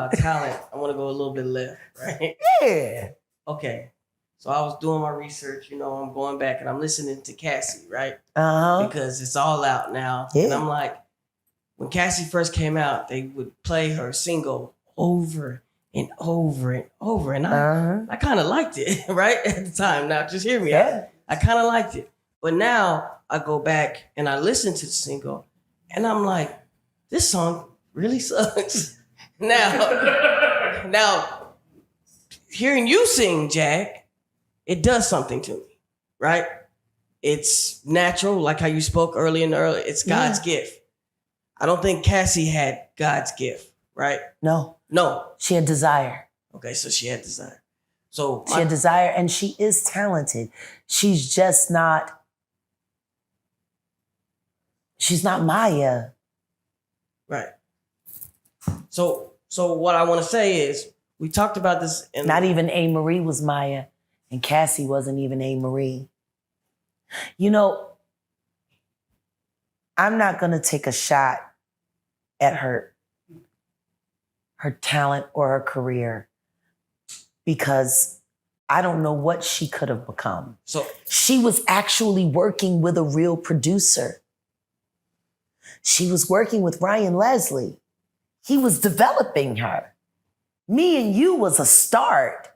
about talent, I want to go a little bit left, right? Yeah. Okay. So I was doing my research, I'm going back and I'm listening to Cassie, right? Uh-huh. Because it's all out now. Yeah. And I'm like, when Cassie first came out, they would play her single over and over and over. And I kind of liked it, right? At the time. Now, just hear me out. I kind of liked it. But now I go back and I listen to the single and I'm like, this song really sucks. Now, hearing you sing, Jag, it does something to me, right? It's natural, like how you spoke earlier. It's God's gift. I don't think Cassie had God's gift, right? No. She had desire. Okay, so she had desire. So she had desire, and she is talented. She's just not. She's not Maya. Right. So what I want to say is, we talked about this. Not even A. Marie was Maya, and Cassie wasn't even A. Marie. I'm not going to take a shot at her talent or her career because I don't know what she could have become. So she was actually working with a real producer. She was working with Ryan Leslie. He was developing her. Me and You was a start.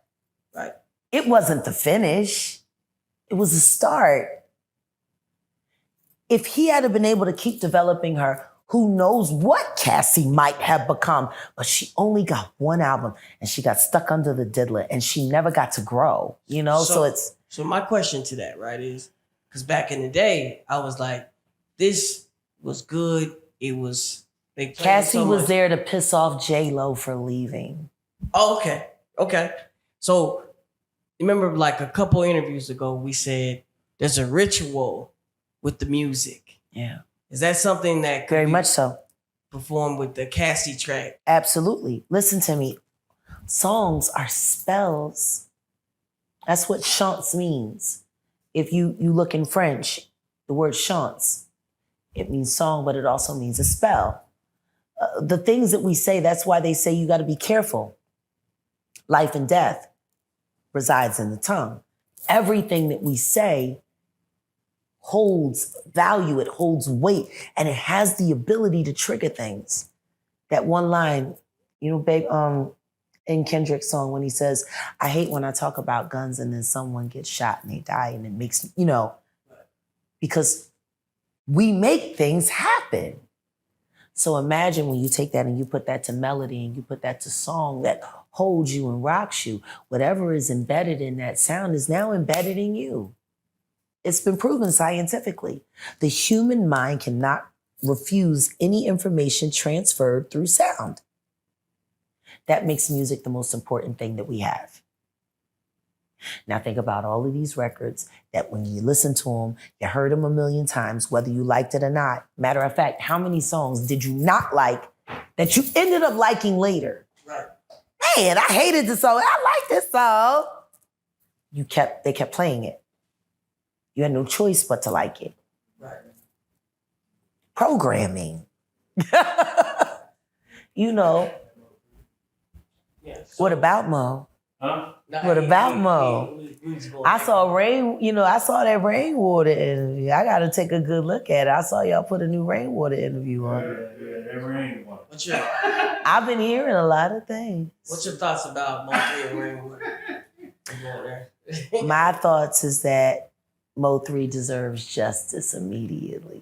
Right. It wasn't the finish. It was a start. If he had been able to keep developing her, who knows what Cassie might have become, but she only got one album and she got stuck under the diddler and she never got to grow, So my question to that, right, is, because back in the day, I was like, this was good. It was, Cassie was there to piss off J-Lo for leaving. Oh, okay. So remember, like a couple interviews ago, we said there's a ritual with the music. Yeah. Is that something that could very much so perform with the Cassie track? Absolutely. Listen to me. Songs are spells. That's what chants means. If you look in French, the word chants, it means song, but it also means a spell. The things that we say, that's why they say you got to be careful. Life and death resides in the tongue. Everything that we say holds value, it holds weight, and it has the ability to trigger things. That one line, babe, in Kendrick's song when he says, I hate when I talk about guns and then someone gets shot and they die and it makes, because we make things happen. So imagine when you take that and you put that to melody and you put that to song that holds you and rocks you, whatever is embedded in that sound is now embedded in you. It's been proven scientifically. The human mind cannot refuse any information transferred through sound. That makes music the most important thing that we have. Now think about all of these records that when you listen to them, you heard them a million times, whether you liked it or not. Matter of fact, how many songs did you not like that you ended up liking later? Right. Man, I hated this song. I like this song. They kept playing it. You had no choice but to like it. Right. Programming. What about Mo? Huh? What about Mo? I saw that Rainwater interview. I got to take a good look at it. I saw y'all put a new Rainwater interview on. Yeah, Rainwater. I've been hearing a lot of things. What's your thoughts about Mo 3 and Rainwater? My thoughts is that Mo 3 deserves justice immediately.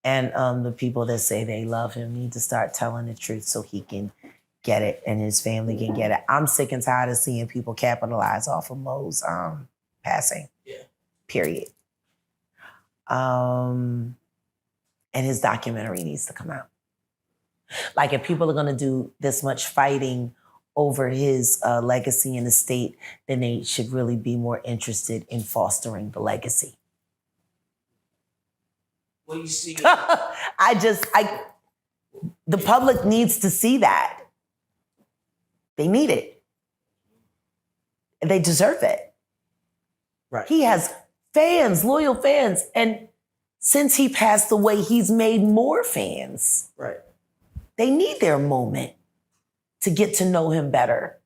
And the people that say they love him need to start telling the truth so he can get it and his family can get it. I'm sick and tired of seeing people capitalize off of Mo's passing. Yeah. Period. And his documentary needs to come out. Like, if people are going to do this much fighting over his legacy and estate, then they should really be more interested in fostering the legacy. What do you see? The public needs to see that. They need it. They deserve it. Right. He has fans, loyal fans. And since he passed away, he's made more fans. Right. They need their moment. to get to know him better.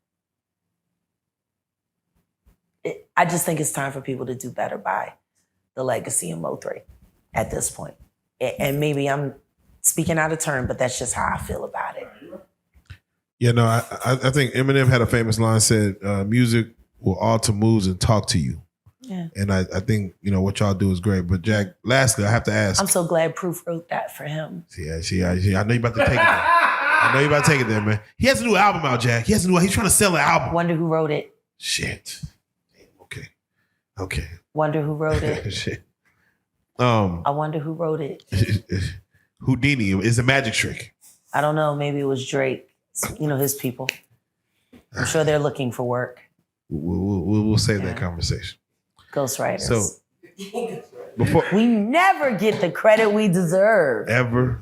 I just think it's time for people to do better by the legacy of Mo3 at this point. And maybe I'm speaking out of turn, but that's just how I feel about it. Yeah, no, I think Eminem had a famous line said, music will alter moods and talk to you. Yeah. And I think, what y'all do is great. But Jack, lastly, I have to ask. I'm so glad Proof wrote that for him. Yeah, I know you about to take it there. I know you about to take it there, man. He has a new album out, Jack. He's trying to sell an album. Wonder who wrote it. Shit. Okay. Wonder who wrote it. Shit. I wonder who wrote it. Houdini is a magic trick. I don't know. Maybe it was Drake. His people. I'm sure they're looking for work. We'll save that conversation. Ghostwriters. So before we never get the credit we deserve. Ever.